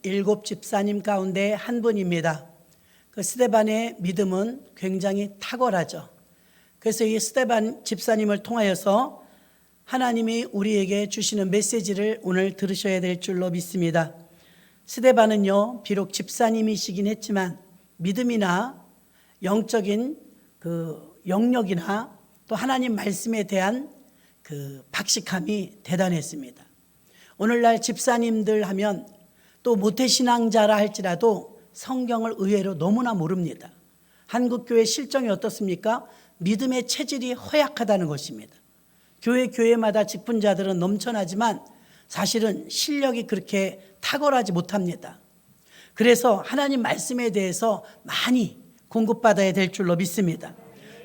일곱 집사님 가운데 한 분입니다. 그 스데반의 믿음은 굉장히 탁월하죠. 그래서 이 스데반 집사님을 통하여서 하나님이 우리에게 주시는 메시지를 오늘 들으셔야 될 줄로 믿습니다. 스데반은요, 비록 집사님이시긴 했지만 믿음이나 영적인 그 영역이나 또 하나님 말씀에 대한 그 박식함이 대단했습니다. 오늘날 집사님들 하면 또 모태신앙자라 할지라도 성경을 의외로 너무나 모릅니다. 한국교회 실정이 어떻습니까? 믿음의 체질이 허약하다는 것입니다. 교회마다 직분자들은 넘쳐나지만 사실은 실력이 그렇게 탁월하지 못합니다. 그래서 하나님 말씀에 대해서 많이 공급받아야 될 줄로 믿습니다.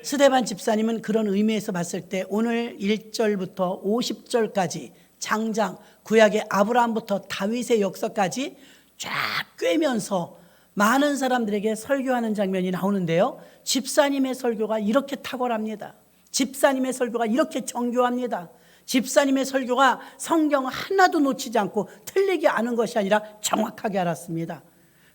스데반 집사님은 그런 의미에서 봤을 때 오늘 1절부터 50절까지 장장 구약의 아브라함부터 다윗의 역사까지 쫙 꿰면서 많은 사람들에게 설교하는 장면이 나오는데요, 집사님의 설교가 이렇게 탁월합니다. 집사님의 설교가 이렇게 정교합니다. 집사님의 설교가 성경 하나도 놓치지 않고 틀리지 않은 것이 아니라 정확하게 알았습니다.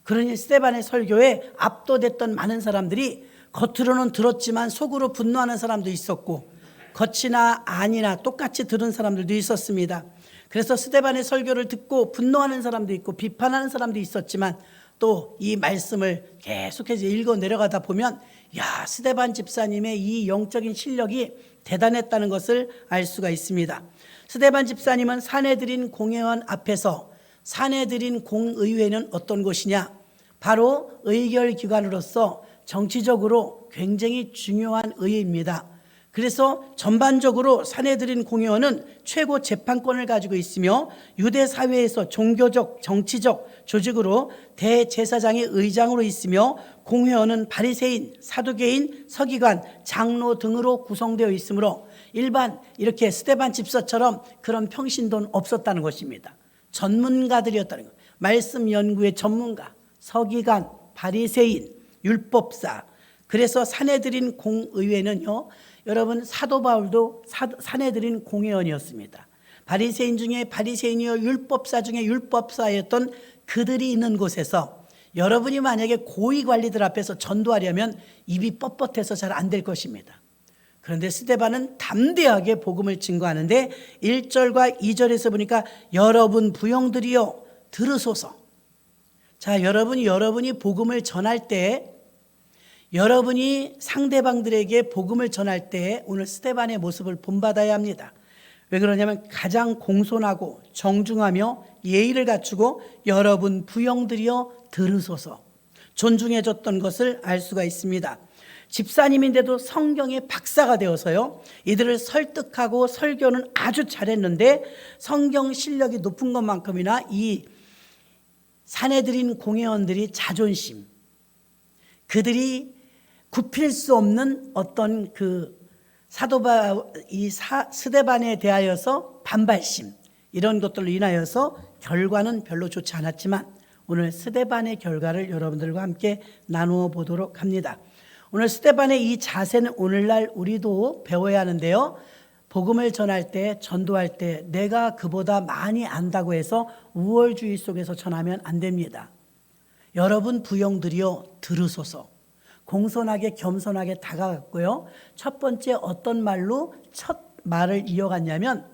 그러니 스데반의 설교에 압도됐던 많은 사람들이 겉으로는 들었지만 속으로 분노하는 사람도 있었고, 겉이나 아니나 똑같이 들은 사람들도 있었습니다. 그래서 스데반의 설교를 듣고 분노하는 사람도 있고 비판하는 사람도 있었지만, 또 이 말씀을 계속해서 읽어 내려가다 보면 야, 스데반 집사님의 이 영적인 실력이 대단했다는 것을 알 수가 있습니다. 스데반 집사님은 사내들인 공회원 앞에서, 사내들인 공의회는 어떤 곳이냐, 바로 의결기관으로서 정치적으로 굉장히 중요한 의회입니다. 그래서 전반적으로 사내들인 공회원은 최고 재판권을 가지고 있으며 유대 사회에서 종교적, 정치적 조직으로 대제사장의 의장으로 있으며, 공회원은 바리새인, 사두개인, 서기관, 장로 등으로 구성되어 있으므로 일반 이렇게 스데반 집사처럼 그런 평신도는 없었다는 것입니다. 전문가들이었다는 것. 말씀 연구의 전문가, 서기관, 바리새인, 율법사. 그래서 사내들인 공의회는요, 여러분 사도 바울도 사내들인 공회원이었습니다. 바리새인 중에 바리새인이요 율법사 중에 율법사였던 그들이 있는 곳에서 여러분이 만약에 고위 관리들 앞에서 전도하려면 입이 뻣뻣해서 잘 안 될 것입니다. 그런데 스데반은 담대하게 복음을 증거하는데 1절과 2절에서 보니까 여러분 부형들이여 들으소서. 자, 여러분이 복음을 전할 때, 여러분이 상대방들에게 복음을 전할 때 오늘 스데반의 모습을 본받아야 합니다. 왜 그러냐면 가장 공손하고 정중하며 예의를 갖추고 여러분 부형들이여 들으소서 존중해줬던 것을 알 수가 있습니다. 집사님인데도 성경의 박사가 되어서요, 이들을 설득하고 설교는 아주 잘했는데 성경 실력이 높은 것만큼이나 이 사내들인 공회원들이 자존심, 그들이 굽힐 수 없는 어떤 그 스데반에 대하여서 반발심, 이런 것들로 인하여서 결과는 별로 좋지 않았지만 오늘 스데반의 결과를 여러분들과 함께 나누어 보도록 합니다. 오늘 스데반의 이 자세는 오늘날 우리도 배워야 하는데요, 복음을 전할 때, 전도할 때 내가 그보다 많이 안다고 해서 우월주의 속에서 전하면 안 됩니다. 여러분 부형들이여 들으소서. 공손하게 겸손하게 다가갔고요, 첫 번째 어떤 말로 첫 말을 이어갔냐면,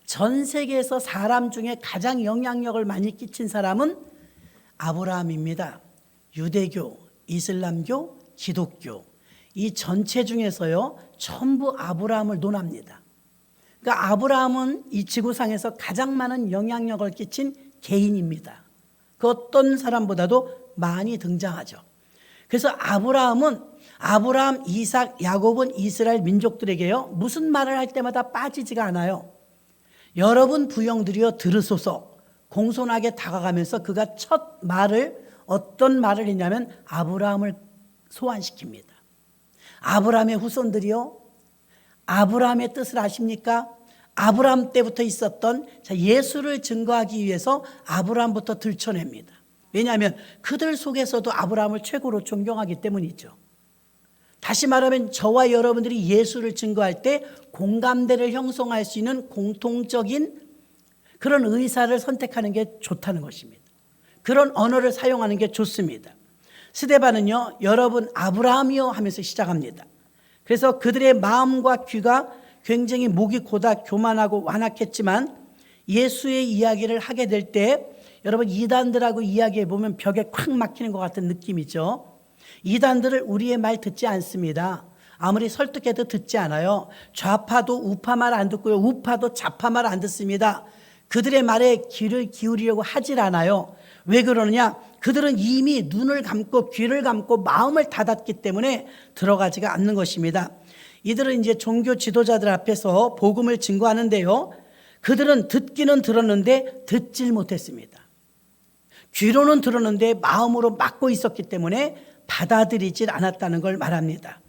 전 세계에서 사람 중에 가장 영향력을 많이 끼친 사람은 아브라함입니다. 유대교, 이슬람교, 기독교, 이 전체 중에서요 전부 아브라함을 논합니다. 그러니까 아브라함은 이 지구상에서 가장 많은 영향력을 끼친 개인입니다. 그 어떤 사람보다도 많이 등장하죠. 그래서 아브라함, 이삭, 야곱은 이스라엘 민족들에게요 무슨 말을 할 때마다 빠지지가 않아요. 여러분 부형들이여 들으소서. 공손하게 다가가면서 그가 첫 말을, 어떤 말을 했냐면 아브라함을 소환시킵니다. 아브라함의 후손들이요, 아브라함의 뜻을 아십니까? 아브라함 때부터 있었던 예수를 증거하기 위해서 아브라함부터 들춰냅니다. 왜냐하면 그들 속에서도 아브라함을 최고로 존경하기 때문이죠. 다시 말하면 저와 여러분들이 예수를 증거할 때 공감대를 형성할 수 있는 공통적인 그런 의사를 선택하는 게 좋다는 것입니다. 그런 언어를 사용하는 게 좋습니다. 스데반은요, 여러분 아브라함이요 하면서 시작합니다. 그래서 그들의 마음과 귀가 굉장히 목이 고다 교만하고 완악했지만 예수의 이야기를 하게 될 때 여러분 이단들하고 이야기해 보면 벽에 콱 막히는 것 같은 느낌이죠. 이단들을 우리의 말 듣지 않습니다. 아무리 설득해도 듣지 않아요. 좌파도 우파 말 안 듣고요. 우파도 좌파 말 안 듣습니다. 그들의 말에 귀를 기울이려고 하질 않아요. 왜 그러느냐? 그들은 이미 눈을 감고 귀를 감고 마음을 닫았기 때문에 들어가지가 않는 것입니다. 이들은 이제 종교 지도자들 앞에서 복음을 증거하는데요. 그들은 듣기는 들었는데 듣질 못했습니다. 귀로는 들었는데 마음으로 막고 있었기 때문에 받아들이질 않았다는 걸 말합니다.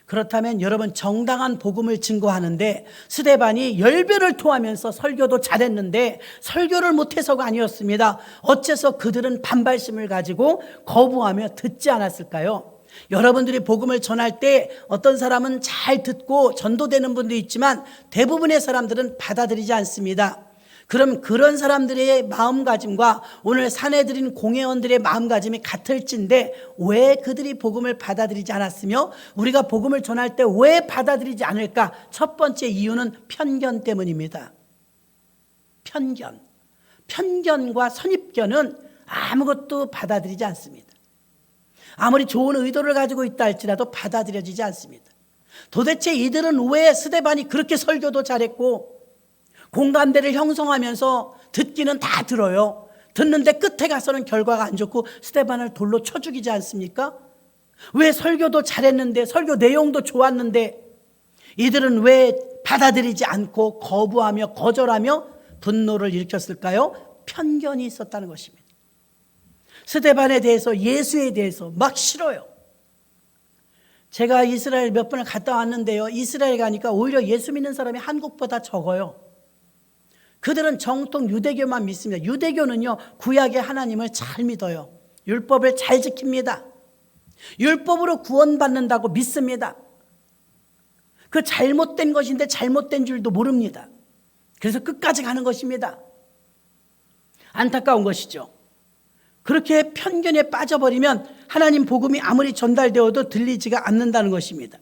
그렇다면 여러분 정당한 복음을 증거하는데 스데반이 열변을 토하면서 설교도 잘했는데 설교를 못해서가 아니었습니다. 어째서 그들은 반발심을 가지고 거부하며 듣지 않았을까요? 여러분들이 복음을 전할 때 어떤 사람은 잘 듣고 전도되는 분도 있지만 대부분의 사람들은 받아들이지 않습니다. 그럼 그런 사람들의 마음가짐과 오늘 사내들인 공회원들의 마음가짐이 같을진데 왜 그들이 복음을 받아들이지 않았으며 우리가 복음을 전할 때 왜 받아들이지 않을까? 첫 번째 이유는 편견 때문입니다. 편견과 선입견은 아무것도 받아들이지 않습니다. 아무리 좋은 의도를 가지고 있다 할지라도 받아들여지지 않습니다. 도대체 이들은 왜 스데반이 그렇게 설교도 잘했고 공감대를 형성하면서 듣기는 다 들어요. 듣는데 끝에 가서는 결과가 안 좋고 스데반을 돌로 쳐 죽이지 않습니까? 왜 설교도 잘했는데 설교 내용도 좋았는데 이들은 왜 받아들이지 않고 거부하며 거절하며 분노를 일으켰을까요? 편견이 있었다는 것입니다. 스데반에 대해서 예수에 대해서 막 싫어요. 제가 이스라엘 몇 번을 갔다 왔는데요. 이스라엘 가니까 오히려 예수 믿는 사람이 한국보다 적어요. 그들은 정통 유대교만 믿습니다. 유대교는요, 구약의 하나님을 잘 믿어요. 율법을 잘 지킵니다. 율법으로 구원받는다고 믿습니다. 그 잘못된 것인데 잘못된 줄도 모릅니다. 그래서 끝까지 가는 것입니다. 안타까운 것이죠. 그렇게 편견에 빠져버리면 하나님 복음이 아무리 전달되어도 들리지가 않는다는 것입니다.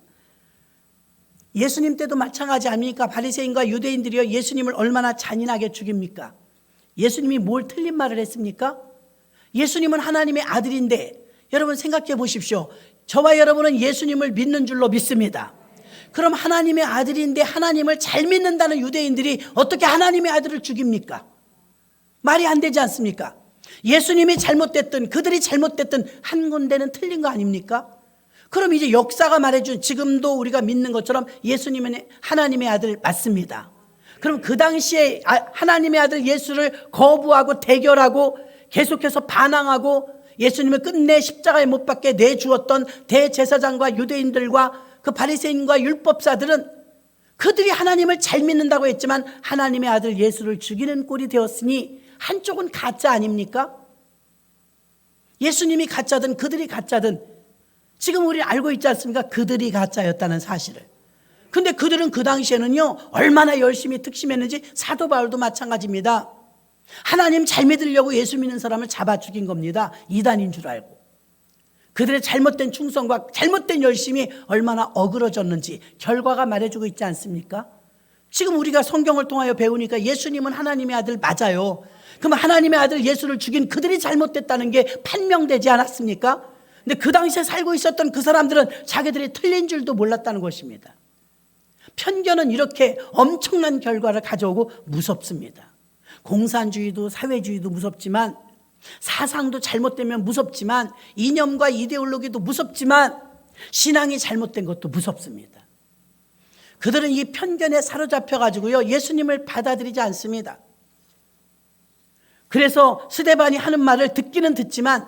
예수님 때도 마찬가지 아닙니까? 바리새인과 유대인들이요 예수님을 얼마나 잔인하게 죽입니까? 예수님이 뭘 틀린 말을 했습니까? 예수님은 하나님의 아들인데 여러분 생각해 보십시오. 저와 여러분은 예수님을 믿는 줄로 믿습니다. 그럼 하나님의 아들인데 하나님을 잘 믿는다는 유대인들이 어떻게 하나님의 아들을 죽입니까? 말이 안 되지 않습니까? 예수님이 잘못됐든 그들이 잘못됐든 한 군데는 틀린 거 아닙니까? 그럼 이제 역사가 말해준 지금도 우리가 믿는 것처럼 예수님은 하나님의 아들 맞습니다. 그럼 그 당시에 하나님의 아들 예수를 거부하고 대결하고 계속해서 반항하고 예수님을 끝내 십자가에 못 박게 내주었던 대제사장과 유대인들과 그 바리새인과 율법사들은 그들이 하나님을 잘 믿는다고 했지만 하나님의 아들 예수를 죽이는 꼴이 되었으니 한쪽은 가짜 아닙니까? 예수님이 가짜든 그들이 가짜든 지금 우리 알고 있지 않습니까? 그들이 가짜였다는 사실을. 근데 그들은 그 당시에는요 얼마나 열심히 특심했는지 사도 바울도 마찬가지입니다. 하나님 잘 믿으려고 예수 믿는 사람을 잡아 죽인 겁니다. 이단인 줄 알고. 그들의 잘못된 충성과 잘못된 열심이 얼마나 어그러졌는지 결과가 말해주고 있지 않습니까? 지금 우리가 성경을 통하여 배우니까 예수님은 하나님의 아들 맞아요. 그럼 하나님의 아들 예수를 죽인 그들이 잘못됐다는 게 판명되지 않았습니까? 근데 그 당시에 살고 있었던 그 사람들은 자기들이 틀린 줄도 몰랐다는 것입니다. 편견은 이렇게 엄청난 결과를 가져오고 무섭습니다. 공산주의도 사회주의도 무섭지만 사상도 잘못되면 무섭지만 이념과 이데올로기도 무섭지만 신앙이 잘못된 것도 무섭습니다. 그들은 이 편견에 사로잡혀 가지고요 예수님을 받아들이지 않습니다. 그래서 스데반이 하는 말을 듣기는 듣지만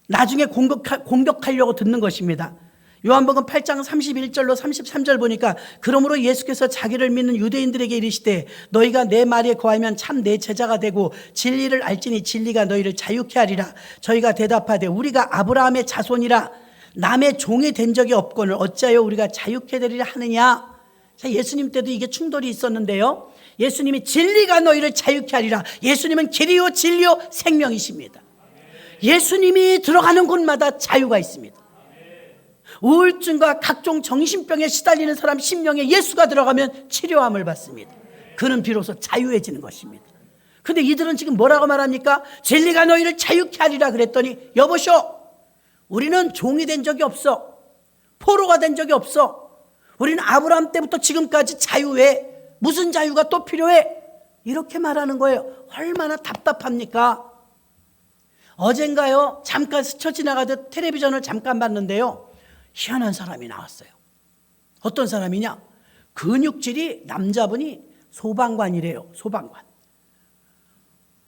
나중에 공격하려고 듣는 것입니다. 요한복음 8장 31절로 33절 보니까 그러므로 예수께서 자기를 믿는 유대인들에게 이르시되 너희가 내 말에 거하면 참 내 제자가 되고 진리를 알지니 진리가 너희를 자유케 하리라. 저희가 대답하되 우리가 아브라함의 자손이라 남의 종이 된 적이 없거늘 어찌하여 우리가 자유케 되리라 하느냐. 자, 예수님 때도 이게 충돌이 있었는데요. 예수님이 진리가 너희를 자유케 하리라. 예수님은 길이요 진리요 생명이십니다. 예수님이 들어가는 곳마다 자유가 있습니다. 우울증과 각종 정신병에 시달리는 사람 심령에 예수가 들어가면 치료함을 받습니다. 그는 비로소 자유해지는 것입니다. 근데 이들은 지금 뭐라고 말합니까? 진리가 너희를 자유케 하리라 그랬더니 여보쇼, 우리는 종이 된 적이 없어. 포로가 된 적이 없어. 우리는 아브라함 때부터 지금까지 자유해. 무슨 자유가 또 필요해? 이렇게 말하는 거예요. 얼마나 답답합니까? 어젠가요, 잠깐 스쳐 지나가듯 텔레비전을 잠깐 봤는데요, 희한한 사람이 나왔어요. 어떤 사람이냐? 근육질이 남자분이 소방관이래요. 소방관.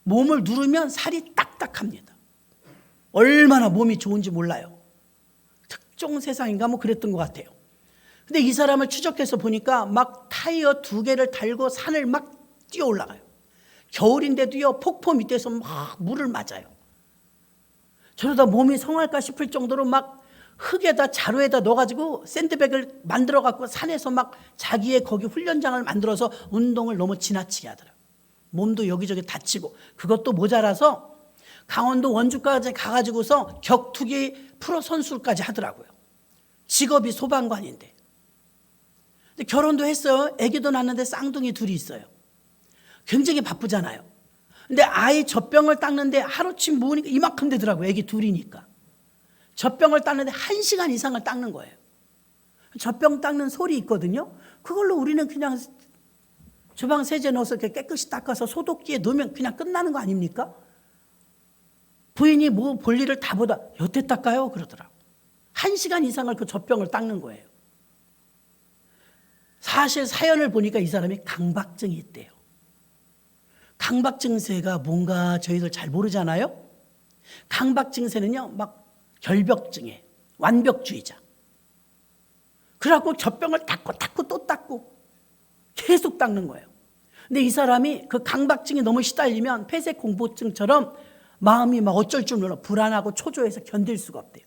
몸을 누르면 살이 딱딱합니다. 얼마나 몸이 좋은지 몰라요. 특종 세상인가 뭐 그랬던 것 같아요. 근데 이 사람을 추적해서 보니까 막 타이어 2개를 달고 산을 막 뛰어 올라가요. 겨울인데도요, 폭포 밑에서 막 물을 맞아요. 저러다 몸이 성할까 싶을 정도로 막 흙에다 자루에다 넣어가지고 샌드백을 만들어갖고 산에서 막 자기의 거기 훈련장을 만들어서 운동을 너무 지나치게 하더라고요. 몸도 여기저기 다치고, 그것도 모자라서 강원도 원주까지 가가지고서 격투기 프로 선수까지 하더라고요. 직업이 소방관인데. 근데 결혼도 했어요. 아기도 낳았는데 쌍둥이 둘이 있어요. 굉장히 바쁘잖아요. 근데 아이 젖병을 닦는데 하루치 모으니까 이만큼 되더라고요. 아기 둘이니까. 젖병을 닦는데 1시간 이상을 닦는 거예요. 젖병 닦는 솔이 있거든요. 그걸로 우리는 그냥 주방 세제 넣어서 이렇게 깨끗이 닦아서 소독기에 넣으면 그냥 끝나는 거 아닙니까? 부인이 뭐 볼일을 다 보다 여태 닦아요? 그러더라고. 1시간 이상을 그 젖병을 닦는 거예요. 사실 사연을 보니까 이 사람이 강박증이 있대요. 강박증세가 뭔가 저희들 잘 모르잖아요. 강박증세는요, 막 결벽증에 완벽주의자. 그래갖고 젖병을 닦고 또 닦고 계속 닦는 거예요. 근데 이 사람이 그 강박증이 너무 시달리면 폐쇄공포증처럼 마음이 막 어쩔 줄 몰라 불안하고 초조해서 견딜 수가 없대요.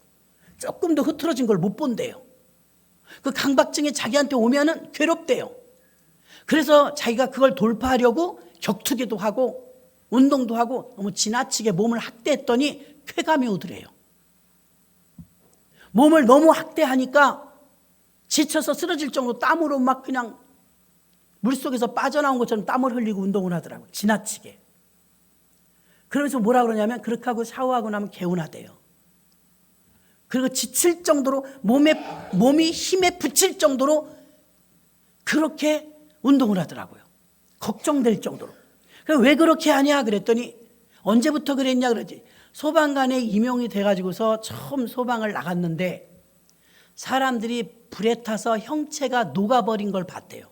조금 더 흐트러진 걸 못 본대요. 그 강박증이 자기한테 오면은 괴롭대요. 그래서 자기가 그걸 돌파하려고 격투기도 하고 운동도 하고 너무 지나치게 몸을 학대했더니 쾌감이 오더래요. 몸을 너무 학대하니까 지쳐서 쓰러질 정도로 땀으로 막 그냥 물속에서 빠져나온 것처럼 땀을 흘리고 운동을 하더라고요. 지나치게. 그러면서 뭐라 그러냐면 그렇게 하고 샤워하고 나면 개운하대요. 그리고 지칠 정도로 몸이 힘에 붙일 정도로 그렇게 운동을 하더라고요. 걱정될 정도로. 그래서 왜 그렇게 하냐 그랬더니 언제부터 그랬냐 그러지. 소방관에 임용이 돼가지고서 처음 소방을 나갔는데 사람들이 불에 타서 형체가 녹아버린 걸 봤대요.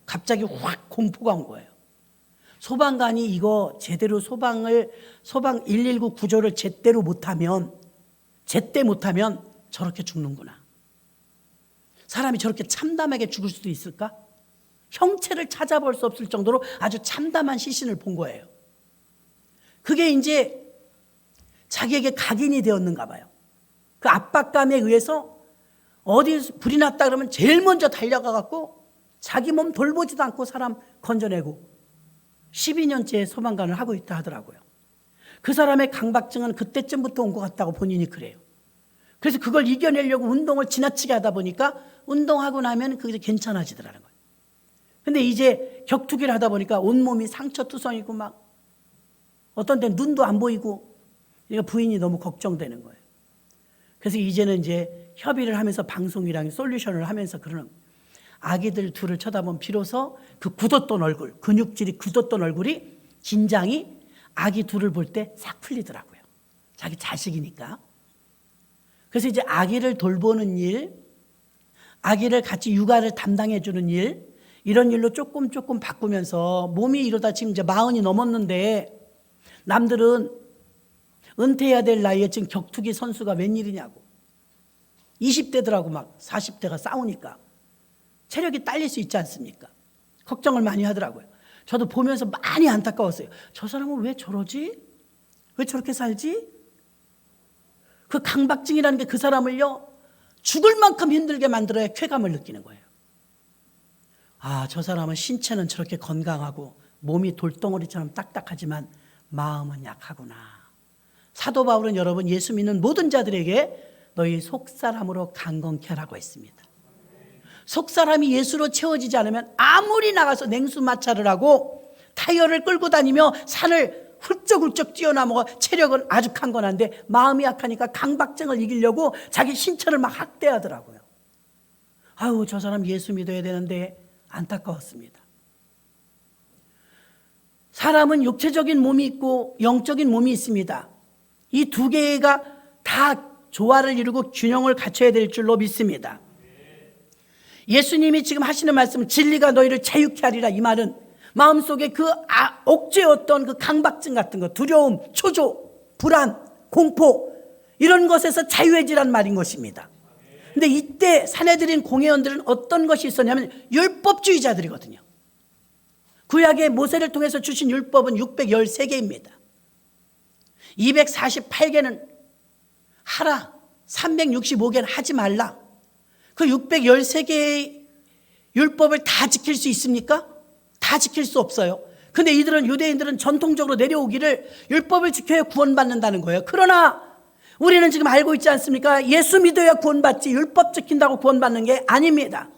갑자기 확 공포가 온 거예요. 소방관이 이거 제대로 소방 119 구조를 제때 못하면 저렇게 죽는구나. 사람이 저렇게 참담하게 죽을 수도 있을까? 형체를 찾아볼 수 없을 정도로 아주 참담한 시신을 본 거예요. 그게 이제 자기에게 각인이 되었는가 봐요. 그 압박감에 의해서 어디 불이 났다 그러면 제일 먼저 달려가 갖고 자기 몸 돌보지도 않고 사람 건져내고 12년째 소방관을 하고 있다 하더라고요. 그 사람의 강박증은 그때쯤부터 온 것 같다고 본인이 그래요. 그래서 그걸 이겨내려고 운동을 지나치게 하다 보니까 운동하고 나면 그게 괜찮아지더라는 거예요. 근데 이제 격투기를 하다 보니까 온몸이 상처투성이고 막 어떤 때는 눈도 안 보이고 그러니까 부인이 너무 걱정되는 거예요. 그래서 이제는 이제 협의를 하면서 방송이랑 솔루션을 하면서 그러는 거예요. 아기들 둘을 쳐다보면 비로소 그 굳었던 얼굴, 근육질이 굳었던 얼굴이 긴장이 아기 둘을 볼 때 싹 풀리더라고요. 자기 자식이니까. 그래서 이제 아기를 돌보는 일, 아기를 같이 육아를 담당해 주는 일, 이런 일로 조금 바꾸면서 몸이 이러다 지금 이제 40이 넘었는데 남들은 은퇴해야 될 나이에 지금 격투기 선수가 웬일이냐고. 20대들하고 막 40대가 싸우니까 체력이 딸릴 수 있지 않습니까? 걱정을 많이 하더라고요. 저도 보면서 많이 안타까웠어요. 저 사람은 왜 저러지? 왜 저렇게 살지? 그 강박증이라는 게 그 사람을요 죽을 만큼 힘들게 만들어야 쾌감을 느끼는 거예요. 아, 저 사람은 신체는 저렇게 건강하고 몸이 돌덩어리처럼 딱딱하지만 마음은 약하구나. 사도 바울은 여러분 예수 믿는 모든 자들에게 너희 속사람으로 강건케 하라고 했습니다. 속사람이 예수로 채워지지 않으면 아무리 나가서 냉수 마찰을 하고 타이어를 끌고 다니며 산을 훌쩍훌쩍 뛰어넘어 체력은 아주 강건한데 마음이 약하니까 강박증을 이기려고 자기 신체를 막 학대하더라고요. 아유, 저 사람 예수 믿어야 되는데 안타까웠습니다. 사람은 육체적인 몸이 있고 영적인 몸이 있습니다. 이 두 개가 다 조화를 이루고 균형을 갖춰야 될 줄로 믿습니다. 예수님이 지금 하시는 말씀, 진리가 너희를 자유케 하리라, 이 말은 마음속에 그 억제였던 그 강박증 같은 거, 두려움, 초조, 불안, 공포, 이런 것에서 자유해지란 말인 것입니다. 근데 이때 사내들인 공회원들은 어떤 것이 있었냐면 율법주의자들이거든요. 구약의 모세를 통해서 주신 율법은 613개입니다. 248개는 하라, 365개는 하지 말라. 그 613개의 율법을 다 지킬 수 있습니까? 다 지킬 수 없어요. 근데 이들은, 유대인들은 전통적으로 내려오기를 율법을 지켜야 구원받는다는 거예요. 그러나 우리는 지금 알고 있지 않습니까? 예수 믿어야 구원받지 율법 지킨다고 구원받는 게 아닙니다.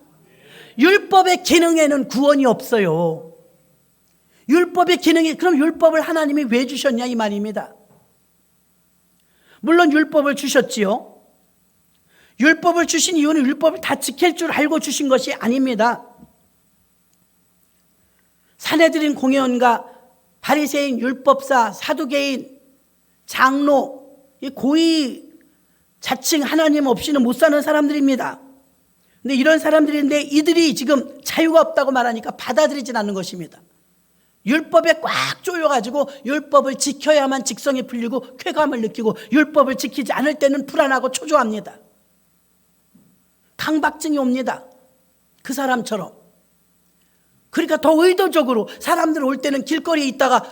율법의 기능에는 구원이 없어요. 율법의 기능이, 그럼 율법을 하나님이 왜 주셨냐, 이 말입니다. 물론 율법을 주셨지요. 율법을 주신 이유는 율법을 다 지킬 줄 알고 주신 것이 아닙니다. 사내들인 공회원과 바리새인, 율법사, 사두개인, 장로, 이 고위 자칭 하나님 없이는 못 사는 사람들입니다. 근데 이런 사람들인데 이들이 지금 자유가 없다고 말하니까 받아들이진 않는 것입니다. 율법에 꽉 조여가지고 율법을 지켜야만 직성이 풀리고 쾌감을 느끼고 율법을 지키지 않을 때는 불안하고 초조합니다. 강박증이 옵니다. 그 사람처럼. 그러니까 더 의도적으로 사람들 올 때는 길거리에 있다가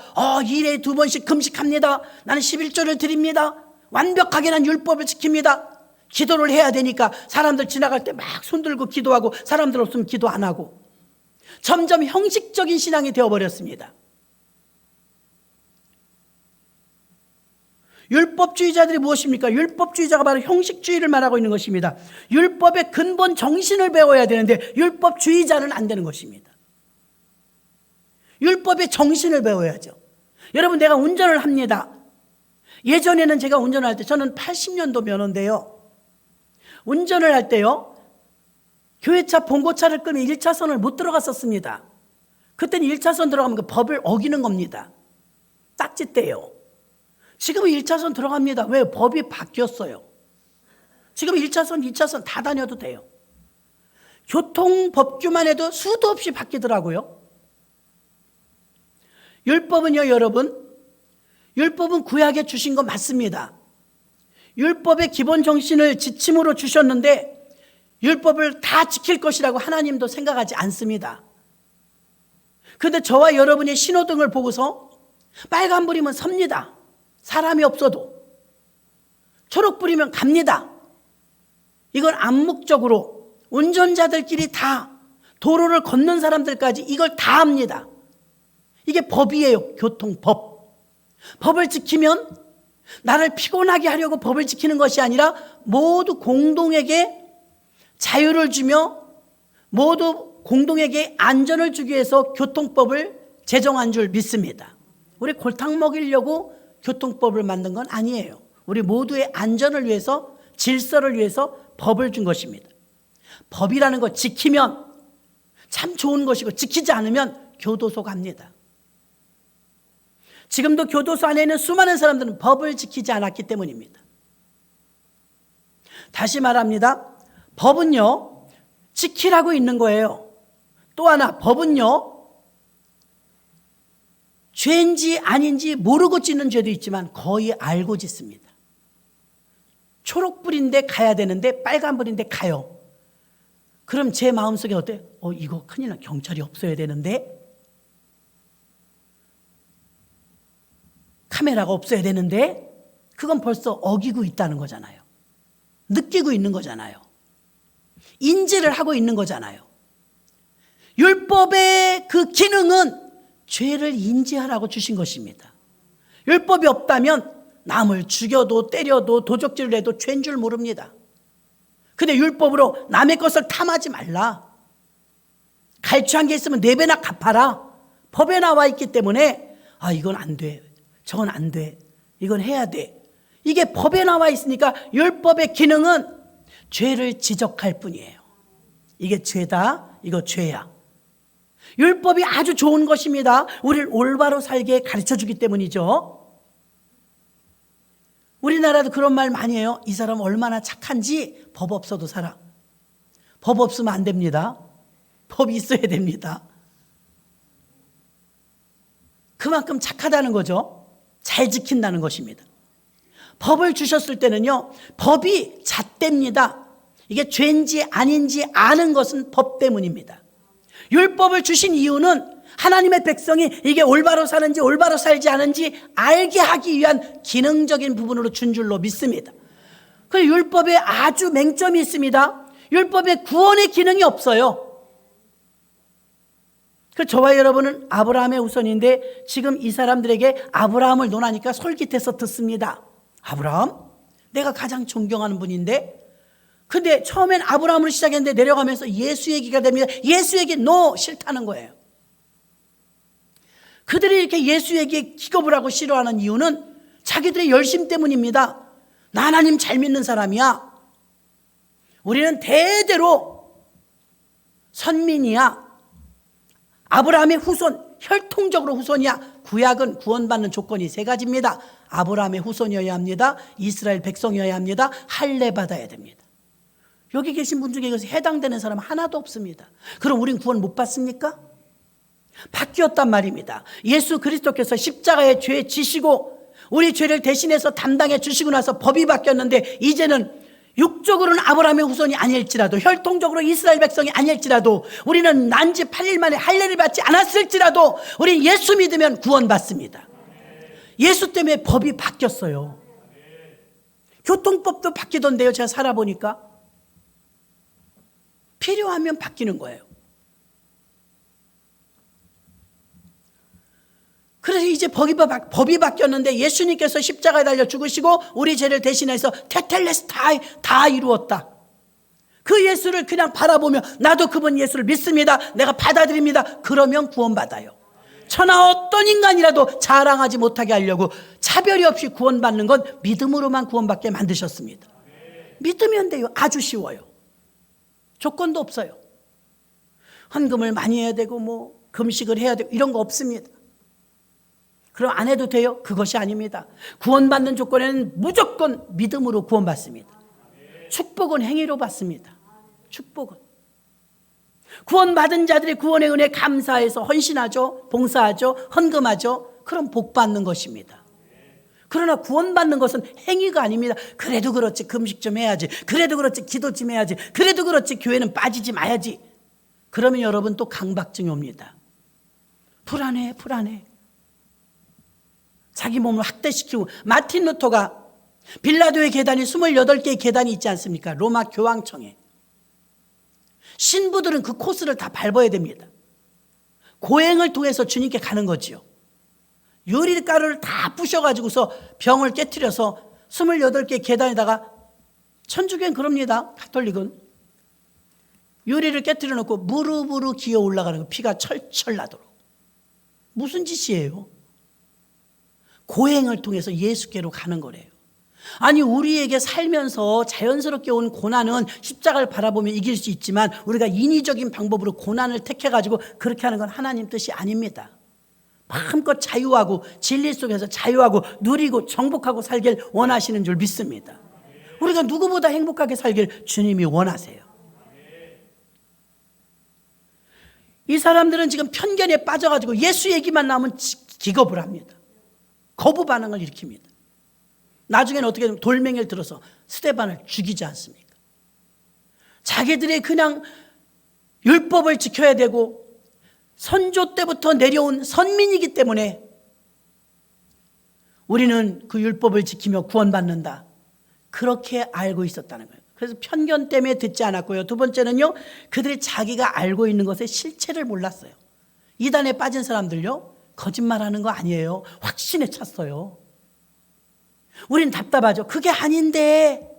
일에 2번씩 금식합니다. 나는 11조를 드립니다. 완벽하게 난 율법을 지킵니다. 기도를 해야 되니까 사람들 지나갈 때 막 손들고 기도하고 사람들 없으면 기도 안 하고 점점 형식적인 신앙이 되어버렸습니다. 율법주의자들이 무엇입니까? 율법주의자가 바로 형식주의를 말하고 있는 것입니다. 율법의 근본 정신을 배워야 되는데 율법주의자는 안 되는 것입니다. 율법의 정신을 배워야죠. 여러분, 내가 운전을 합니다. 예전에는 제가 운전을 할 때, 저는 80년도 면허인데요, 운전을 할 때요, 교회차 봉고차를 끄면 1차선을 못 들어갔었습니다. 그때는 1차선 들어가면 그 법을 어기는 겁니다. 딱지 떼요. 지금은 1차선 들어갑니다. 왜? 법이 바뀌었어요. 지금 1차선, 2차선 다 다녀도 돼요. 교통법규만 해도 수도 없이 바뀌더라고요. 율법은요, 여러분, 율법은 구약에 주신 거 맞습니다. 율법의 기본 정신을 지침으로 주셨는데 율법을 다 지킬 것이라고 하나님도 생각하지 않습니다. 그런데 저와 여러분의 신호등을 보고서 빨간불이면 섭니다. 사람이 없어도. 초록불이면 갑니다. 이걸 암묵적으로 운전자들끼리 다, 도로를 걷는 사람들까지 이걸 다 합니다. 이게 법이에요. 교통법. 법을 지키면 나를 피곤하게 하려고 법을 지키는 것이 아니라 모두 공동에게 자유를 주며 모두 공동에게 안전을 주기 위해서 교통법을 제정한 줄 믿습니다. 우리 골탕 먹이려고 교통법을 만든 건 아니에요. 우리 모두의 안전을 위해서, 질서를 위해서 법을 준 것입니다. 법이라는 거 지키면 참 좋은 것이고 지키지 않으면 교도소 갑니다. 지금도 교도소 안에 있는 수많은 사람들은 법을 지키지 않았기 때문입니다. 다시 말합니다. 법은요, 지키라고 있는 거예요. 또 하나, 법은요, 죄인지 아닌지 모르고 짓는 죄도 있지만 거의 알고 짓습니다. 초록불인데 가야 되는데 빨간불인데 가요. 그럼 제 마음속에 어때요? 이거 큰일 나, 경찰이 없어야 되는데, 카메라가 없어야 되는데, 그건 벌써 어기고 있다는 거잖아요. 느끼고 있는 거잖아요. 인지를 하고 있는 거잖아요. 율법의 그 기능은 죄를 인지하라고 주신 것입니다. 율법이 없다면 남을 죽여도 때려도 도적질을 해도 죄인 줄 모릅니다. 근데 율법으로 남의 것을 탐하지 말라. 갈취한 게 있으면 4배나 갚아라. 법에 나와 있기 때문에 이건 안 돼. 저건 안 돼. 이건 해야 돼. 이게 법에 나와 있으니까 율법의 기능은 죄를 지적할 뿐이에요. 이게 죄다. 이거 죄야. 율법이 아주 좋은 것입니다. 우리를 올바로 살게 가르쳐주기 때문이죠. 우리나라도 그런 말 많이 해요. 이 사람 얼마나 착한지 법 없어도 살아. 법 없으면 안 됩니다. 법이 있어야 됩니다. 그만큼 착하다는 거죠. 잘 지킨다는 것입니다. 법을 주셨을 때는요, 법이 잣대입니다. 이게 죄인지 아닌지 아는 것은 법 때문입니다. 율법을 주신 이유는 하나님의 백성이 이게 올바로 사는지 올바로 살지 않은지 알게 하기 위한 기능적인 부분으로 준 줄로 믿습니다. 그 율법에 아주 맹점이 있습니다. 율법에 구원의 기능이 없어요. 그 저와 여러분은 아브라함의 후손인데 지금 이 사람들에게 아브라함을 논하니까 솔깃해서 듣습니다. 아브라함? 내가 가장 존경하는 분인데, 근데 처음엔 아브라함으로 시작했는데 내려가면서 예수 얘기가 됩니다. 예수 얘기 싫다는 거예요. 그들이 이렇게 예수 얘기에 기겁을 하고 싫어하는 이유는 자기들의 열심 때문입니다. 나 하나님 잘 믿는 사람이야. 우리는 대대로 선민이야. 아브라함의 후손, 혈통적으로 후손이야. 구약은 구원받는 조건이 3가지입니다. 아브라함의 후손이어야 합니다. 이스라엘 백성이어야 합니다. 할례 받아야 됩니다. 여기 계신 분 중에 이것에 해당되는 사람 하나도 없습니다. 그럼 우린 구원 못 받습니까? 바뀌었단 말입니다. 예수 그리스도께서 십자가의 죄 지시고 우리 죄를 대신해서 담당해 주시고 나서 법이 바뀌었는데, 이제는 육적으로는 아브라함의 후손이 아닐지라도, 혈통적으로 이스라엘 백성이 아닐지라도, 우리는 난지 8일 만에 할례를 받지 않았을지라도 우리 예수 믿으면 구원받습니다. 예수 때문에 법이 바뀌었어요. 교통법도 바뀌던데요. 제가 살아보니까 필요하면 바뀌는 거예요. 그래서 이제 법이 바뀌었는데 예수님께서 십자가에 달려 죽으시고 우리 죄를 대신해서 테텔레스타이 다 이루었다. 그 예수를 그냥 바라보며 나도 그분 예수를 믿습니다. 내가 받아들입니다. 그러면 구원받아요. 천하 어떤 인간이라도 자랑하지 못하게 하려고 차별이 없이 구원받는 건 믿음으로만 구원받게 만드셨습니다. 믿으면 돼요. 아주 쉬워요. 조건도 없어요. 헌금을 많이 해야 되고 금식을 해야 되고 이런 거 없습니다. 그럼 안 해도 돼요? 그것이 아닙니다. 구원받는 조건에는 무조건 믿음으로 구원받습니다. 축복은 행위로 받습니다. 축복은. 구원받은 자들이 구원의 은혜에 감사해서 헌신하죠. 봉사하죠. 헌금하죠. 그럼 복 받는 것입니다. 그러나 구원받는 것은 행위가 아닙니다. 그래도 그렇지 금식 좀 해야지. 그래도 그렇지 기도 좀 해야지. 그래도 그렇지 교회는 빠지지 마야지. 그러면 여러분 또 강박증이 옵니다. 불안해. 자기 몸을 학대시키고, 마틴 루터가 빌라도의 계단이 28개의 계단이 있지 않습니까? 로마 교황청에. 신부들은 그 코스를 다 밟아야 됩니다. 고행을 통해서 주님께 가는 거지요. 유리가루를 다 부셔가지고서 병을 깨트려서 28개의 계단에다가, 천주교는 그럽니다. 가톨릭은 유리를 깨트려 놓고 무릎으로 기어 올라가는 거, 피가 철철 나도록. 무슨 짓이에요? 고행을 통해서 예수께로 가는 거래요. 아니, 우리에게 살면서 자연스럽게 온 고난은 십자가를 바라보며 이길 수 있지만 우리가 인위적인 방법으로 고난을 택해가지고 그렇게 하는 건 하나님 뜻이 아닙니다. 마음껏 자유하고 진리 속에서 자유하고 누리고 정복하고 살길 원하시는 줄 믿습니다. 우리가 누구보다 행복하게 살길 주님이 원하세요. 이 사람들은 지금 편견에 빠져가지고 예수 얘기만 나오면 기겁을 합니다. 거부 반응을 일으킵니다. 나중에는 어떻게 되면 돌멩이를 들어서 스데반을 죽이지 않습니까? 자기들이 그냥 율법을 지켜야 되고 선조 때부터 내려온 선민이기 때문에 우리는 그 율법을 지키며 구원받는다. 그렇게 알고 있었다는 거예요. 그래서 편견 때문에 듣지 않았고요. 두 번째는요, 그들이 자기가 알고 있는 것의 실체를 몰랐어요. 이단에 빠진 사람들요, 거짓말하는 거 아니에요. 확신에 찼어요. 우린 답답하죠. 그게 아닌데,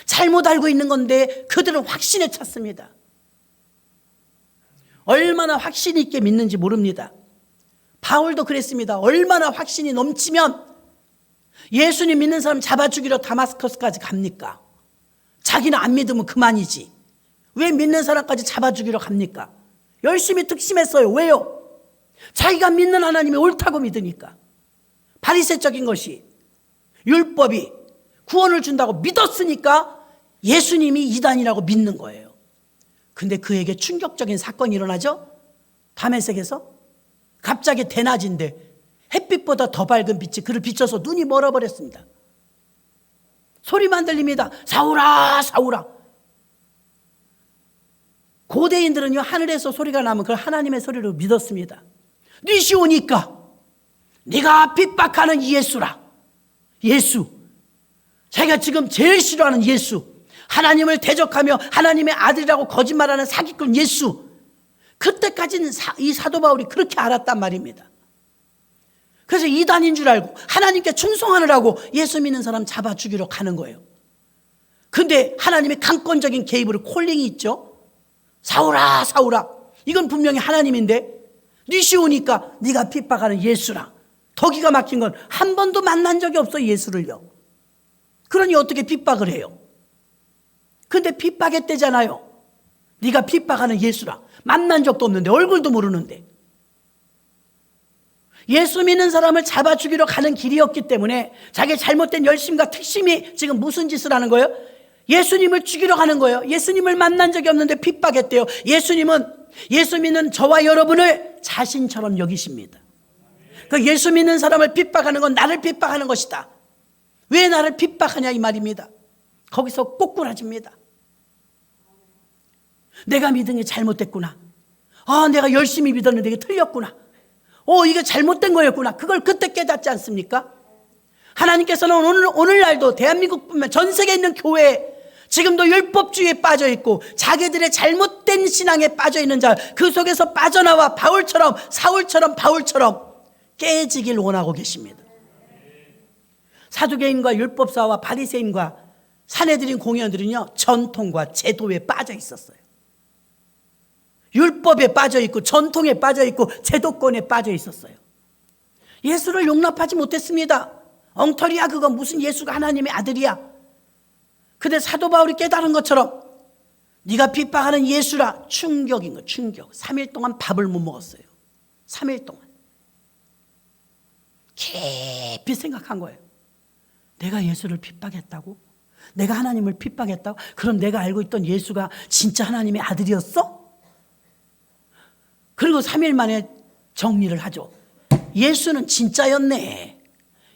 잘못 알고 있는 건데 그들은 확신에 찼습니다. 얼마나 확신 있게 믿는지 모릅니다. 바울도 그랬습니다. 얼마나 확신이 넘치면 예수님 믿는 사람 잡아 죽이러 다마스커스까지 갑니까? 자기는 안 믿으면 그만이지. 왜 믿는 사람까지 잡아 죽이러 갑니까? 열심히 특심했어요. 왜요? 자기가 믿는 하나님이 옳다고 믿으니까. 바리새적인 것이, 율법이 구원을 준다고 믿었으니까 예수님이 이단이라고 믿는 거예요. 근데 그에게 충격적인 사건이 일어나죠. 다메섹에서 갑자기 대낮인데 햇빛보다 더 밝은 빛이 그를 비춰서 눈이 멀어버렸습니다. 소리만 들립니다. 사울아, 사울아. 고대인들은요, 하늘에서 소리가 나면 그걸 하나님의 소리로 믿었습니다. 니시오니까 네가 핍박하는 예수라. 예수. 자기가 지금 제일 싫어하는 예수. 하나님을 대적하며 하나님의 아들이라고 거짓말하는 사기꾼 예수. 그때까지는 이 사도 바울이 그렇게 알았단 말입니다. 그래서 이단인 줄 알고 하나님께 충성하느라고 예수 믿는 사람 잡아 죽이러 가는 거예요. 근데 하나님의 강권적인 개입으로 콜링이 있죠. 사울아, 사울아. 이건 분명히 하나님인데 니시오니까 네가 핍박하는 예수라. 더 기가 막힌 건 한 번도 만난 적이 없어, 예수를요. 그러니 어떻게 핍박을 해요? 근데 핍박했대잖아요. 네가 핍박하는 예수라. 만난 적도 없는데, 얼굴도 모르는데. 예수 믿는 사람을 잡아 죽이러 가는 길이었기 때문에 자기의 잘못된 열심과 특심이 지금 무슨 짓을 하는 거예요? 예수님을 죽이러 가는 거예요. 예수님을 만난 적이 없는데 핍박했대요. 예수님은 예수 믿는 저와 여러분을 자신처럼 여기십니다. 그 예수 믿는 사람을 핍박하는 건 나를 핍박하는 것이다. 왜 나를 핍박하냐 이 말입니다. 거기서 꼬꾸라집니다. 내가 믿은 게 잘못됐구나. 내가 열심히 믿었는데 이게 틀렸구나. 이게 잘못된 거였구나. 그걸 그때 깨닫지 않습니까? 하나님께서는 오늘날도 대한민국뿐만 전 세계에 있는 교회에 지금도 율법주의에 빠져 있고 자기들의 잘못된 신앙에 빠져 있는 자, 그 속에서 빠져나와 바울처럼, 사울처럼, 바울처럼 깨지길 원하고 계십니다. 사두개인과 율법사와 바리새인과 사내들인 공의원들은요, 전통과 제도에 빠져 있었어요. 율법에 빠져 있고 전통에 빠져 있고 제도권에 빠져 있었어요. 예수를 용납하지 못했습니다. 엉터리야, 그건 무슨 예수가 하나님의 아들이야. 근데 사도 바울이 깨달은 것처럼 네가 핍박하는 예수라. 충격인 거, 충격. 3일 동안 밥을 못 먹었어요. 3일 동안. 깊이 생각한 거예요. 내가 예수를 핍박했다고? 내가 하나님을 핍박했다고? 그럼 내가 알고 있던 예수가 진짜 하나님의 아들이었어? 그리고 3일 만에 정리를 하죠. 예수는 진짜였네.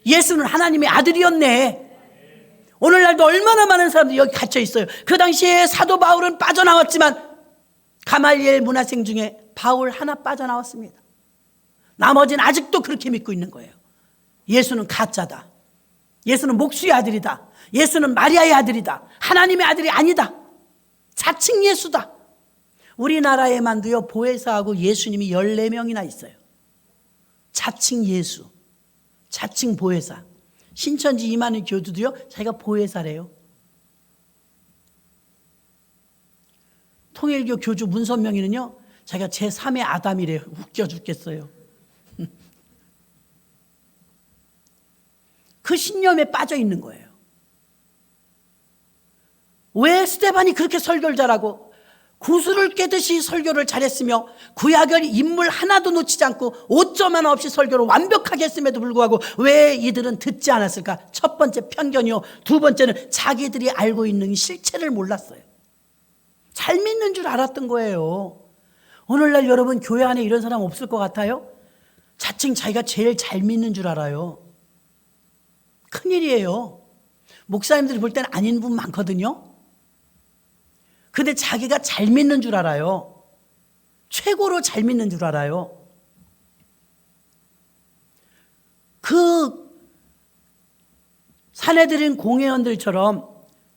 예수는 하나님의 아들이었네. 오늘날도 얼마나 많은 사람들이 여기 갇혀 있어요. 그 당시에 사도 바울은 빠져나왔지만 가말리엘 문화생 중에 바울 하나 빠져나왔습니다. 나머지는 아직도 그렇게 믿고 있는 거예요. 예수는 가짜다. 예수는 목수의 아들이다. 예수는 마리아의 아들이다. 하나님의 아들이 아니다. 자칭 예수다. 우리나라에만도요, 보혜사하고 예수님이 14명이나 있어요. 자칭 예수, 자칭 보혜사. 신천지 임하는 교주도요, 자기가 보혜사래요. 통일교 교주 문선명이는요, 자기가 제3의 아담이래요. 웃겨 죽겠어요. 그 신념에 빠져 있는 거예요. 왜 스데반이 그렇게 설교를 잘하고 구슬을 깨듯이 설교를 잘했으며 구약의 인물 하나도 놓치지 않고 오점 하나 없이 설교를 완벽하게 했음에도 불구하고 왜 이들은 듣지 않았을까? 첫 번째 편견이요. 두 번째는 자기들이 알고 있는 실체를 몰랐어요. 잘 믿는 줄 알았던 거예요. 오늘날 여러분 교회 안에 이런 사람 없을 것 같아요? 자칭 자기가 제일 잘 믿는 줄 알아요. 큰일이에요. 목사님들이 볼 때는 아닌 분 많거든요. 근데 자기가 잘 믿는 줄 알아요. 최고로 잘 믿는 줄 알아요. 그 사내들인 공회원들처럼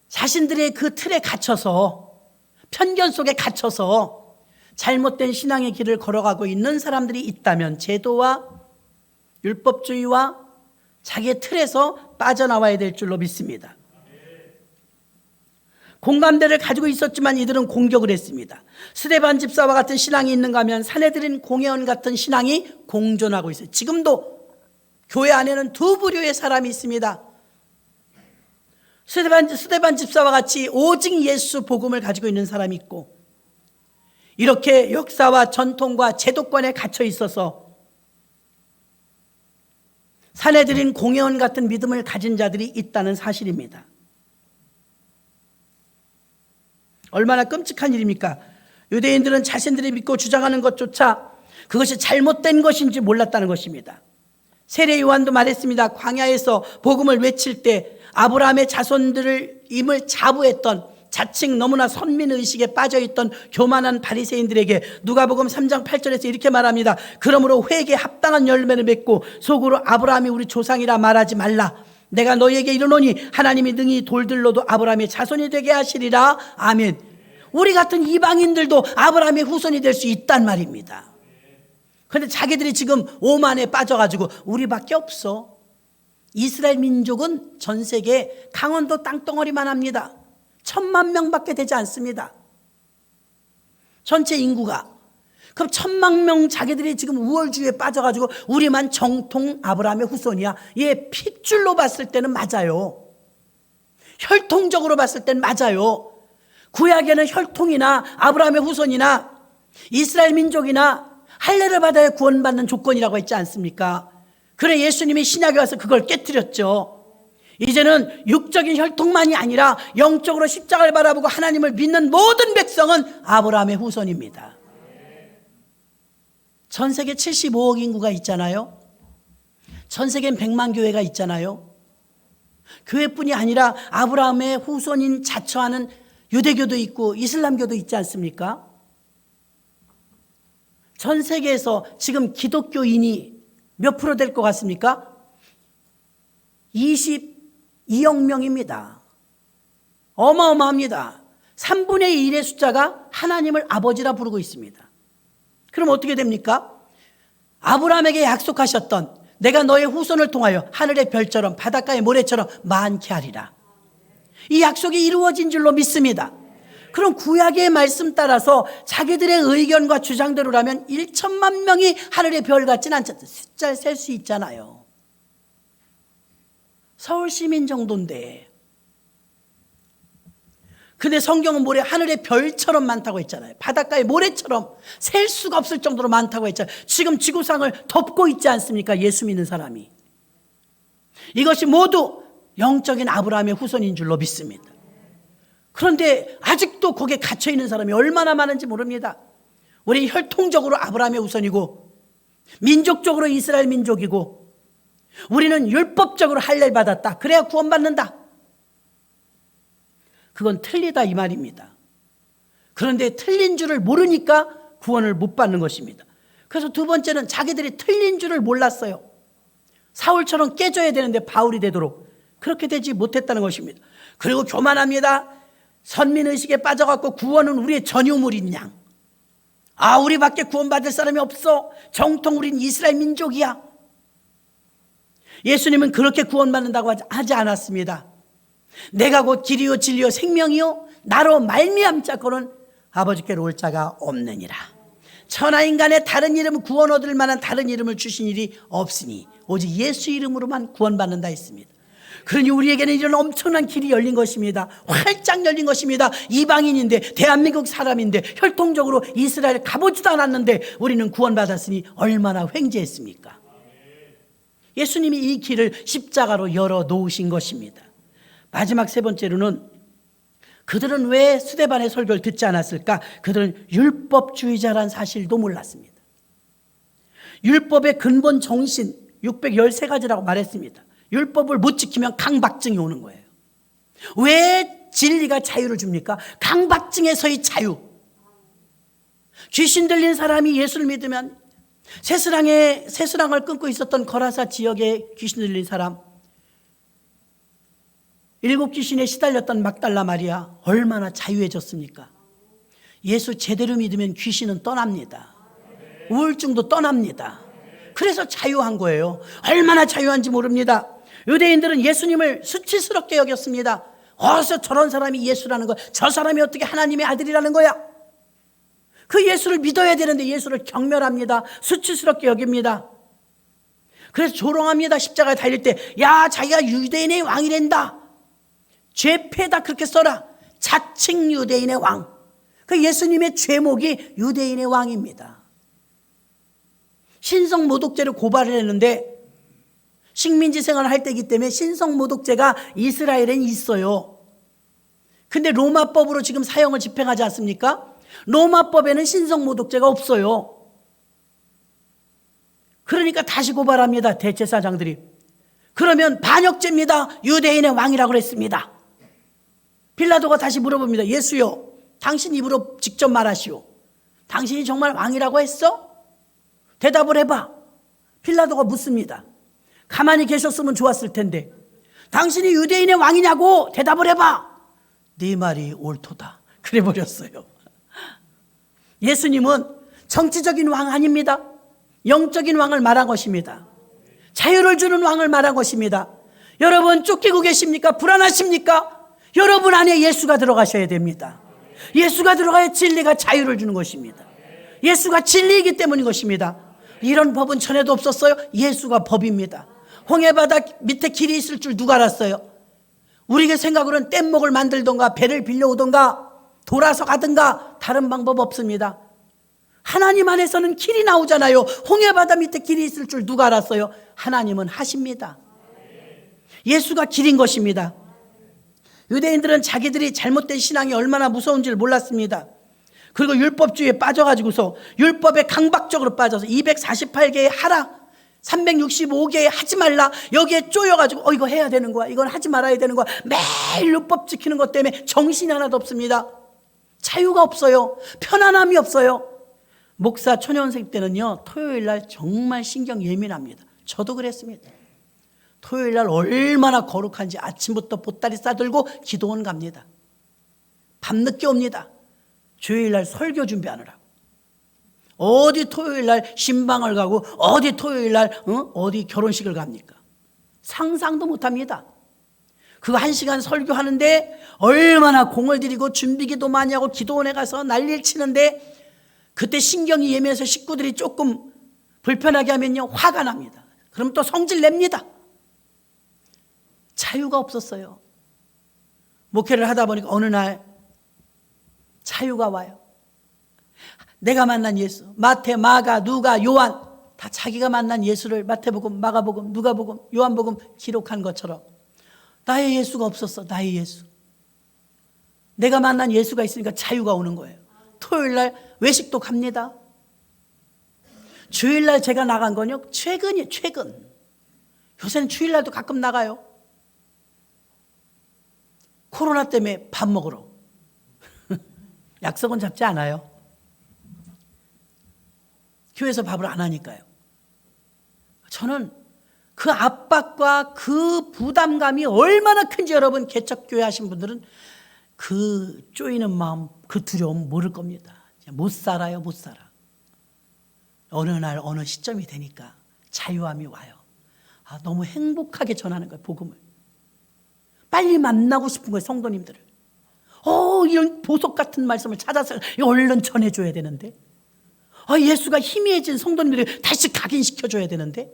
자신들의 그 틀에 갇혀서 편견 속에 갇혀서 잘못된 신앙의 길을 걸어가고 있는 사람들이 있다면 제도와 율법주의와 자기의 틀에서 빠져나와야 될 줄로 믿습니다. 공감대를 가지고 있었지만 이들은 공격을 했습니다. 스데반 집사와 같은 신앙이 있는가 하면 산헤드린 공회원 같은 신앙이 공존하고 있어요. 지금도 교회 안에는 두 부류의 사람이 있습니다. 스데반 집사와 같이 오직 예수 복음을 가지고 있는 사람이 있고, 이렇게 역사와 전통과 제도권에 갇혀 있어서 산헤드린 공회원 같은 믿음을 가진 자들이 있다는 사실입니다. 얼마나 끔찍한 일입니까? 유대인들은 자신들이 믿고 주장하는 것조차 그것이 잘못된 것인지 몰랐다는 것입니다. 세례 요한도 말했습니다. 광야에서 복음을 외칠 때 아브라함의 자손들을 임을 자부했던, 자칭 너무나 선민의식에 빠져있던 교만한 바리새인들에게 누가복음 3장 8절에서 이렇게 말합니다. 그러므로 회개에 합당한 열매를 맺고 속으로 아브라함이 우리 조상이라 말하지 말라. 내가 너희에게 이르노니 하나님이 능히 돌들로도 아브라함의 자손이 되게 하시리라. 아멘. 우리 같은 이방인들도 아브라함의 후손이 될 수 있단 말입니다. 그런데 자기들이 지금 오만에 빠져가지고 우리밖에 없어. 이스라엘 민족은 전 세계 강원도 땅덩어리만 합니다. 1,000만 명밖에 되지 않습니다. 전체 인구가. 그럼 1,000만 명 자기들이 지금 우월주의에 빠져가지고 우리만 정통 아브라함의 후손이야. 예, 핏줄로 봤을 때는 맞아요. 혈통적으로 봤을 때는 맞아요. 구약에는 혈통이나 아브라함의 후손이나 이스라엘 민족이나 할례를 받아야 구원받는 조건이라고 했지 않습니까? 그래 예수님이 신약에 와서 그걸 깨뜨렸죠. 이제는 육적인 혈통만이 아니라 영적으로 십자가를 바라보고 하나님을 믿는 모든 백성은 아브라함의 후손입니다. 전 세계 75억 인구가 있잖아요. 전 세계엔 100만 교회가 있잖아요. 교회뿐이 아니라 아브라함의 후손인 자처하는 유대교도 있고 이슬람교도 있지 않습니까? 전 세계에서 지금 기독교인이 몇 프로 될 것 같습니까? 22억 명입니다. 어마어마합니다. 3분의 1의 숫자가 하나님을 아버지라 부르고 있습니다. 그럼 어떻게 됩니까? 아브라함에게 약속하셨던 내가 너의 후손을 통하여 하늘의 별처럼 바닷가의 모래처럼 많게 하리라. 이 약속이 이루어진 줄로 믿습니다. 그럼 구약의 말씀 따라서 자기들의 의견과 주장대로라면 1,000만 명이 하늘의 별 같지는 않잖아요. 숫자를 셀 수 있잖아요. 서울 시민 정도인데. 근데 성경은 모래 하늘의 별처럼 많다고 했잖아요. 바닷가의 모래처럼 셀 수가 없을 정도로 많다고 했잖아요. 지금 지구상을 덮고 있지 않습니까? 예수 믿는 사람이. 이것이 모두 영적인 아브라함의 후손인 줄로 믿습니다. 그런데 아직도 거기에 갇혀 있는 사람이 얼마나 많은지 모릅니다. 우리 혈통적으로 아브라함의 후손이고 민족적으로 이스라엘 민족이고 우리는 율법적으로 할례를 받았다. 그래야 구원받는다. 그건 틀리다 이 말입니다. 그런데 틀린 줄을 모르니까 구원을 못 받는 것입니다. 그래서 두 번째는 자기들이 틀린 줄을 몰랐어요. 사울처럼 깨져야 되는데 바울이 되도록 그렇게 되지 못했다는 것입니다. 그리고 교만합니다. 선민의식에 빠져갖고 구원은 우리의 전유물인 양. 아, 우리밖에 구원받을 사람이 없어. 정통 우린 이스라엘 민족이야. 예수님은 그렇게 구원받는다고 하지 않았습니다. 내가 곧 길이요 진리요 생명이요 나로 말미암 자고는 아버지께로 올 자가 없느니라. 천하인간의 다른 이름 구원 얻을 만한 다른 이름을 주신 일이 없으니 오직 예수 이름으로만 구원받는다 했습니다. 그러니 우리에게는 이런 엄청난 길이 열린 것입니다. 활짝 열린 것입니다. 이방인인데 대한민국 사람인데 혈통적으로 이스라엘 가보지도 않았는데 우리는 구원받았으니 얼마나 횡재했습니까? 예수님이 이 길을 십자가로 열어놓으신 것입니다. 마지막 세 번째로는 그들은 왜 스데반의 설교를 듣지 않았을까? 그들은 율법주의자란 사실도 몰랐습니다. 율법의 근본 정신 613가지라고 말했습니다. 율법을 못 지키면 강박증이 오는 거예요. 왜 진리가 자유를 줍니까? 강박증에서의 자유. 귀신 들린 사람이 예수를 믿으면 새수랑을 끊고 있었던 거라사 지역에 귀신 들린 사람 7 귀신에 시달렸던 막달라 마리아 얼마나 자유해졌습니까? 예수 제대로 믿으면 귀신은 떠납니다. 우울증도 떠납니다. 그래서 자유한 거예요. 얼마나 자유한지 모릅니다. 유대인들은 예수님을 수치스럽게 여겼습니다. 어디서 저런 사람이 예수라는 거야? 저 사람이 어떻게 하나님의 아들이라는 거야? 그 예수를 믿어야 되는데 예수를 경멸합니다. 수치스럽게 여깁니다. 그래서 조롱합니다. 십자가에 달릴 때, 야, 자기가 유대인의 왕이란다. 죄패다 그렇게 써라. 자칭 유대인의 왕. 그 예수님의 죄목이 유대인의 왕입니다. 신성모독죄를 고발을 했는데 식민지 생활을 할 때이기 때문에 신성모독죄가 이스라엘엔 있어요. 근데 로마법으로 지금 사형을 집행하지 않습니까? 로마법에는 신성모독죄가 없어요. 그러니까 다시 고발합니다. 대제사장들이. 그러면 반역죄입니다. 유대인의 왕이라고 그랬습니다. 빌라도가 다시 물어봅니다. 예수요, 당신 입으로 직접 말하시오. 당신이 정말 왕이라고 했어? 대답을 해봐. 빌라도가 묻습니다. 가만히 계셨으면 좋았을 텐데 당신이 유대인의 왕이냐고 대답을 해봐. 네 말이 옳도다. 그래 버렸어요. 예수님은 정치적인 왕 아닙니다. 영적인 왕을 말한 것입니다. 자유를 주는 왕을 말한 것입니다. 여러분 쫓기고 계십니까? 불안하십니까? 여러분 안에 예수가 들어가셔야 됩니다. 예수가 들어가야 진리가 자유를 주는 것입니다. 예수가 진리이기 때문인 것입니다. 이런 법은 전에도 없었어요. 예수가 법입니다. 홍해바다 밑에 길이 있을 줄 누가 알았어요? 우리의 생각으로는 뗏목을 만들던가 배를 빌려오던가 돌아서 가든가 다른 방법 없습니다. 하나님 안에서는 길이 나오잖아요. 홍해바다 밑에 길이 있을 줄 누가 알았어요? 하나님은 하십니다. 예수가 길인 것입니다. 유대인들은 자기들이 잘못된 신앙이 얼마나 무서운지를 몰랐습니다. 그리고 율법주의에 빠져가지고서 율법에 강박적으로 빠져서 248개의 하라, 365개의 하지 말라, 여기에 쪼여가지고 이거 해야 되는 거야, 이건 하지 말아야 되는 거야. 매일 율법 지키는 것 때문에 정신이 하나도 없습니다. 자유가 없어요. 편안함이 없어요. 목사 초년생 때는요, 토요일 날 정말 신경 예민합니다. 저도 그랬습니다. 토요일 날 얼마나 거룩한지 아침부터 보따리 싸들고 기도원 갑니다. 밤늦게 옵니다. 주일 날 설교 준비하느라고. 어디 토요일 날 신방을 가고 어디 토요일 날 어디 결혼식을 갑니까? 상상도 못합니다. 그 1시간 설교하는데 얼마나 공을 들이고 준비기도 많이 하고 기도원에 가서 난리를 치는데 그때 신경이 예민해서 식구들이 조금 불편하게 하면요 화가 납니다. 그럼 또 성질 냅니다. 자유가 없었어요. 목회를 하다 보니까 어느 날 자유가 와요. 내가 만난 예수, 마태, 마가, 누가, 요한 다 자기가 만난 예수를 마태복음, 마가복음, 누가복음, 요한복음 기록한 것처럼 나의 예수가 없었어. 나의 예수. 내가 만난 예수가 있으니까 자유가 오는 거예요. 토요일 날 외식도 갑니다. 주일 날 제가 나간 건요 최근이에요. 최근. 요새는 주일 날도 가끔 나가요. 코로나 때문에 밥 먹으러. 약속은 잡지 않아요. 교회에서 밥을 안 하니까요. 저는 그 압박과 그 부담감이 얼마나 큰지 여러분 개척교회 하신 분들은 그 쪼이는 마음, 그 두려움 모를 겁니다. 못 살아요, 못 살아. 어느 날 어느 시점이 되니까 자유함이 와요. 너무 행복하게 전하는 거예요, 복음을. 빨리 만나고 싶은 거예요, 성도님들을. 이런 보석 같은 말씀을 찾아서 얼른 전해줘야 되는데, 예수가 희미해진 성도님들에게 다시 각인시켜줘야 되는데,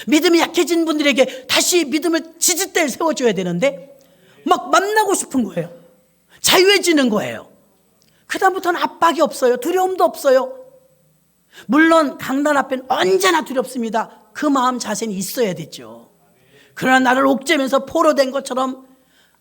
믿음이 약해진 분들에게 다시 믿음을 지지대를 세워줘야 되는데, 막 만나고 싶은 거예요. 자유해지는 거예요. 그다음부터는 압박이 없어요. 두려움도 없어요. 물론 강단 앞에는 언제나 두렵습니다. 그 마음 자세는 있어야 되죠. 그러나 나를 옥죄면서 포로된 것처럼,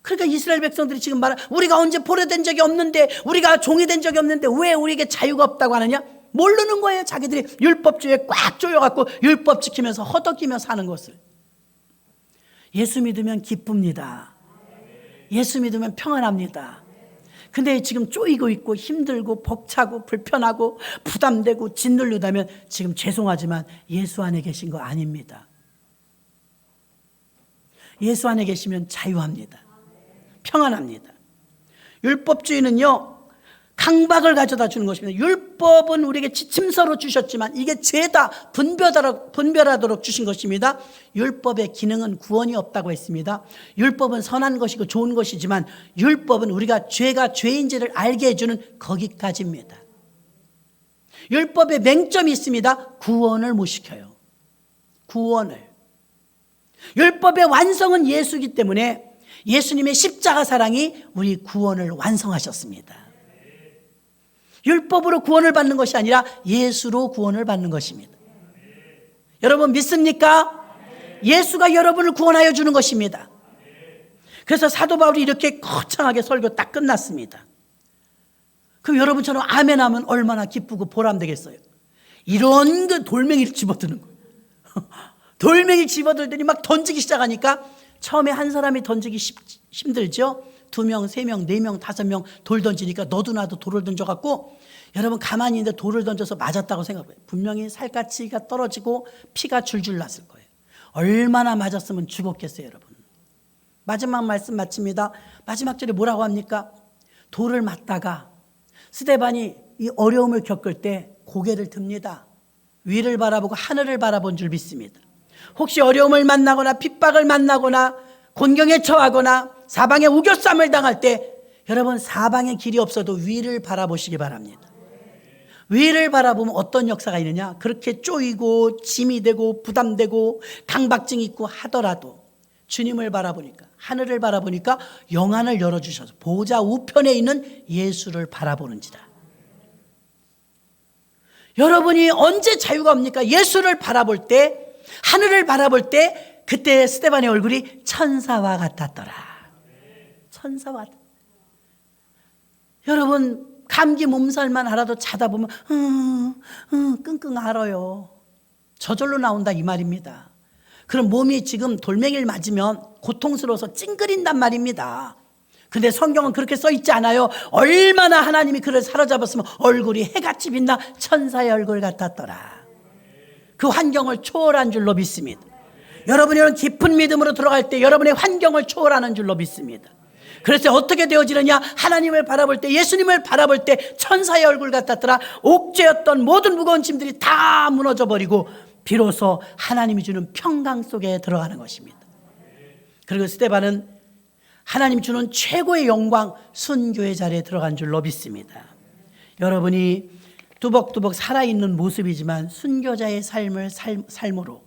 그러니까 이스라엘 백성들이 지금 말하는, 우리가 언제 포로된 적이 없는데, 우리가 종이 된 적이 없는데 왜 우리에게 자유가 없다고 하느냐? 모르는 거예요. 자기들이 율법주의에 꽉 조여갖고 율법 지키면서 허덕이며 사는 것을. 예수 믿으면 기쁩니다. 예수 믿으면 평안합니다. 근데 지금 쪼이고 있고 힘들고 벅차고 불편하고 부담되고 짓눌르다면 지금 죄송하지만 예수 안에 계신 거 아닙니다. 예수 안에 계시면 자유합니다. 평안합니다. 율법주의는요 강박을 가져다 주는 것입니다. 율법은 우리에게 지침서로 주셨지만 이게 죄다 분별하도록 주신 것입니다. 율법의 기능은 구원이 없다고 했습니다. 율법은 선한 것이고 좋은 것이지만 율법은 우리가 죄가 죄인지를 알게 해주는 거기까지입니다. 율법의 맹점이 있습니다. 구원을 못 시켜요. 구원을. 율법의 완성은 예수이기 때문에 예수님의 십자가 사랑이 우리 구원을 완성하셨습니다. 율법으로 구원을 받는 것이 아니라 예수로 구원을 받는 것입니다. 여러분 믿습니까? 예수가 여러분을 구원하여 주는 것입니다. 그래서 사도 바울이 이렇게 거창하게 설교 딱 끝났습니다. 그럼 여러분처럼 아멘 하면 얼마나 기쁘고 보람되겠어요. 이런 그 돌멩이를 집어드는 거예요. 돌멩이 집어들더니 막 던지기 시작하니까 처음에 한 사람이 던지기 힘들죠. 2명, 3명, 4명, 5명 돌 던지니까 너도 나도 돌을 던져갖고 여러분 가만히 있는데 돌을 던져서 맞았다고 생각해요. 분명히 살갗이가 떨어지고 피가 줄줄 났을 거예요. 얼마나 맞았으면 죽었겠어요, 여러분. 마지막 말씀 마칩니다. 마지막 절에 뭐라고 합니까? 돌을 맞다가 스데반이 이 어려움을 겪을 때 고개를 듭니다. 위를 바라보고 하늘을 바라본 줄 믿습니다. 혹시 어려움을 만나거나 핍박을 만나거나 곤경에 처하거나 사방에 우겨쌈을 당할 때 여러분 사방에 길이 없어도 위를 바라보시기 바랍니다. 위를 바라보면 어떤 역사가 있느냐? 그렇게 쪼이고 짐이 되고 부담되고 강박증이 있고 하더라도 주님을 바라보니까 하늘을 바라보니까 영안을 열어주셔서 보좌 우편에 있는 예수를 바라보는지라. 여러분이 언제 자유가 옵니까? 예수를 바라볼 때 하늘을 바라볼 때 그때 스데반의 얼굴이 천사와 같았더라. 천사와 같았더라. 여러분 감기 몸살만 알아도 자다 보면 끙끙 앓아요. 저절로 나온다 이 말입니다. 그럼 몸이 지금 돌멩이를 맞으면 고통스러워서 찡그린단 말입니다. 근데 성경은 그렇게 써 있지 않아요. 얼마나 하나님이 그를 사로잡았으면 얼굴이 해같이 빛나 천사의 얼굴 같았더라. 그 환경을 초월한 줄로 믿습니다. 여러분이 이런 깊은 믿음으로 들어갈 때 여러분의 환경을 초월하는 줄로 믿습니다. 그래서 어떻게 되어지느냐? 하나님을 바라볼 때 예수님을 바라볼 때 천사의 얼굴 같았더라. 옥죄였던 모든 무거운 짐들이 다 무너져 버리고 비로소 하나님이 주는 평강 속에 들어가는 것입니다. 그리고 스데반은 하나님 주는 최고의 영광 순교의 자리에 들어간 줄로 믿습니다. 여러분이 뚜벅뚜벅 살아있는 모습이지만 순교자의 삶으로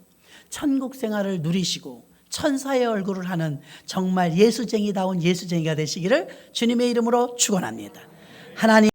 천국 생활을 누리시고 천사의 얼굴을 하는 정말 예수쟁이다운 예수쟁이가 되시기를 주님의 이름으로 축원합니다. 하나님